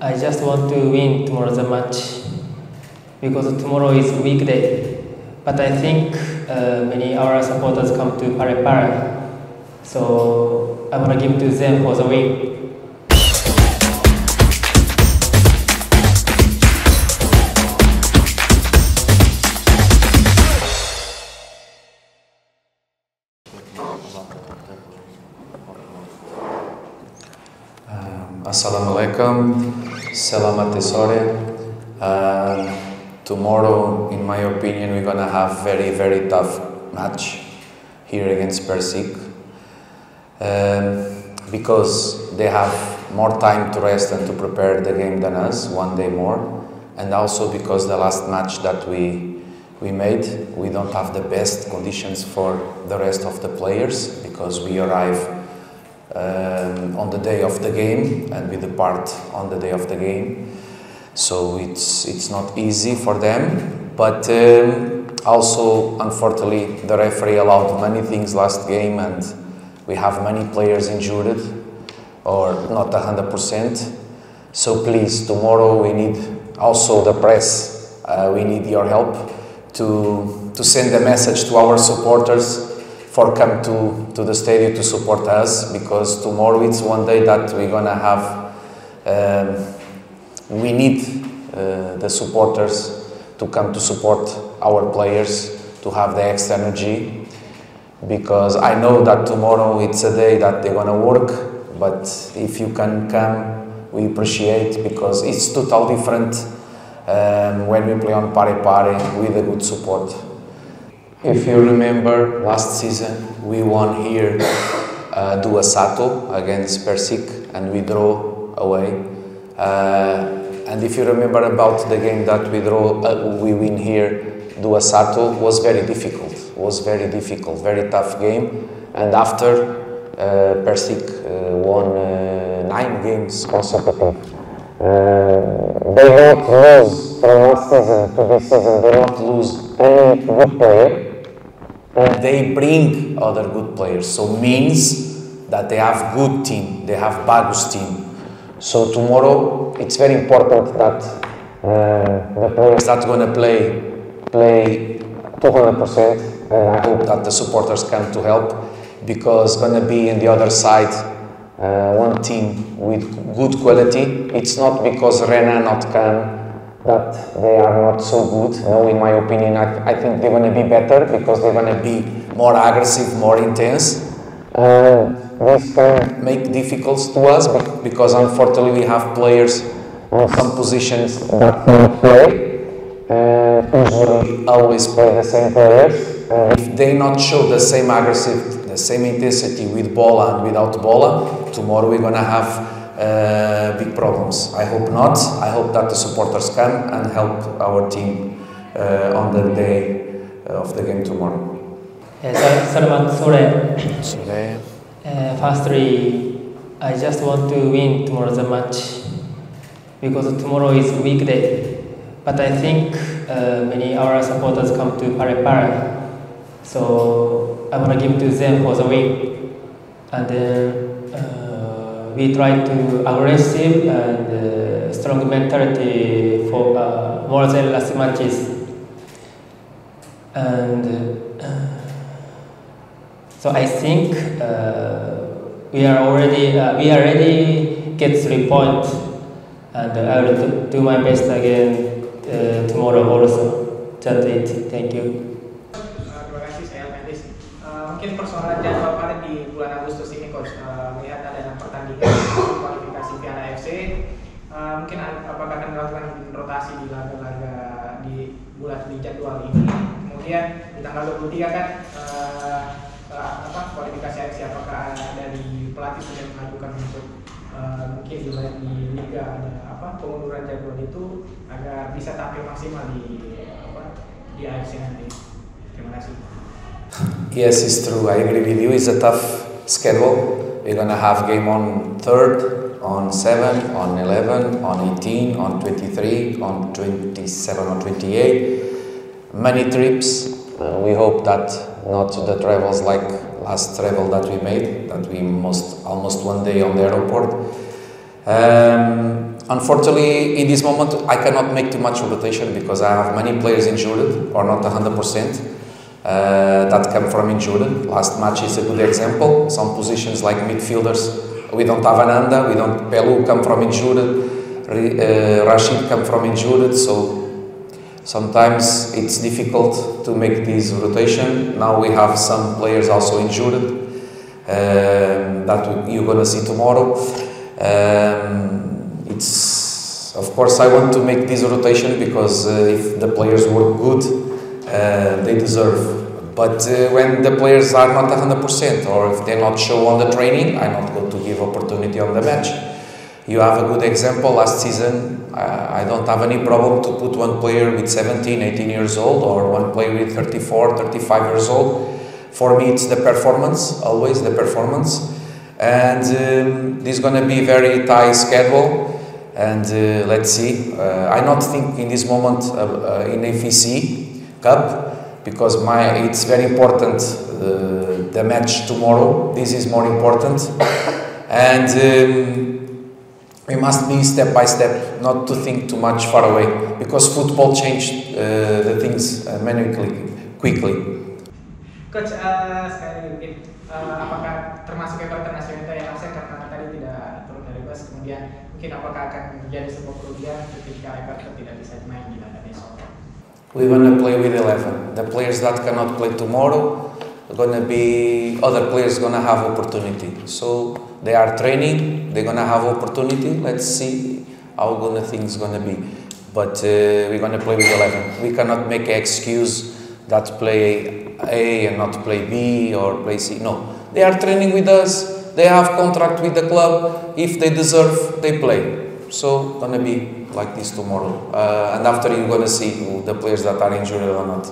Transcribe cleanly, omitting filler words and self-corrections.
I just want to win tomorrow's match because tomorrow is weekday. But I think many our supporters come to Parepare, so I want to give to them for the win. Assalamualaikum, selamat sore. Tomorrow, in my opinion, we're gonna have very tough match here against Persik because they have more time to rest and to prepare the game than us, one day more, and also because the last match that we made, we don't have the best conditions for the rest of the players because we arrive on the day of the game and we depart on the day of the game, so it's not easy for them, but also unfortunately the referee allowed many things last game and we have many players injured or not 100%, so please, tomorrow we need also the press, we need your help to send a message to our supporters for come to the stadium to support us, because tomorrow it's one day that we're gonna have, we need the supporters to come to support our players, to have the extra energy, because I know that tomorrow it's a day that they're gonna work, but if you can come, we appreciate, because it's totally different when we play on Parepare with a good support. If you remember, last season we won here Sato against Persik and we draw away. And if you remember about the game that we win here, Sato was very difficult. Very tough game. And after Persik won 9 games consecutive. They don't lose from last season to this season. They don't lose any good player. And they bring other good players, so means that they have good team, they have bagus team. So tomorrow it's very important that the players that are gonna play 200%, and I hope that the supporters come to help, because gonna be in the other side one team with good quality. It's not because Renan not come that they are not so good. No, in my opinion, I think they're going to be better because they're going to be more aggressive, more intense. This can make difficulties to us because unfortunately we have players on some positions that cannot play. Usually always play the same players. If they not show the same aggressive, the same intensity with bola and without bola, tomorrow we're going to have big problems. I hope not. I hope that the supporters come and help our team on the day of the game tomorrow. Selamat sore. Firstly, I just want to win tomorrow's match because tomorrow is weekday. But I think many our supporters come to Parepare, so I want to give to them for the win. And we try to aggressive and strong mentality for more than last matches, and so I think we are ready get 3 points, and I will do my best again tomorrow also. That's it. Thank you. Terima kasih, saya Mentis. Mungkin persoalan jadwal pada di bulan Agustus ini, coach, melihat ada pertandingan kualifikasi Piala AFC, mungkin apakah akan melakukan rotasi di laga-laga di jadwal ini? Kemudian di tanggal 23 kan kualifikasi AFC, apakah dari pelatih sudah mengajukan untuk mungkin di liga ada pengunduran jadwal itu agar bisa tampil maksimal di AFC nanti? Terima kasih. Yes, it's true. I agree with you. It's a tough schedule. We're gonna have game on 3rd, on 7, on 11, on 18, on 23, on 27, on 28. Many trips. We hope that not the travels like last travel that we made, that we almost one day on the airport. Unfortunately, in this moment, I cannot make too much rotation because I have many players injured or not 100%. That come from injured. Last match is a good example. Some positions like midfielders, we don't have Ananda, we don't Pelu come from injured, Rashid come from injured, so sometimes it's difficult to make this rotation. Now we have some players also injured that you're gonna see tomorrow. It's of course I want to make this rotation because if the players work good, they deserve. But when the players are not 100% or if they're not show on the training, I'm not going to give opportunity on the match. You have a good example last season. I don't have any problem to put one player with 17, 18 years old or one player with 34, 35 years old. For me, it's the performance, always the performance. And this is going to be very tight schedule. And let's see. I not think in this moment in AFC Cup because it's very important the match tomorrow. This is more important. And we must be step by step, not to think too much far away because football changed the things quickly. Coach, sekali lagi mungkin apakah termasuk Everton nasional yang absen karena tadi tidak turun dari bus, kemudian mungkin apakah akan menjadi sebuah kerugian ketika Everton tidak bisa main di laga besok? We're gonna play with 11. The players that cannot play tomorrow are gonna be other players gonna have opportunity. So they are training. They're gonna have opportunity. Let's see how things gonna be. But we're gonna play with 11. We cannot make an excuse that play A and not play B or play C. No, they are training with us. They have contract with the club. If they deserve, they play. So gonna be like this tomorrow. And after you're gonna see the players that are injured or not.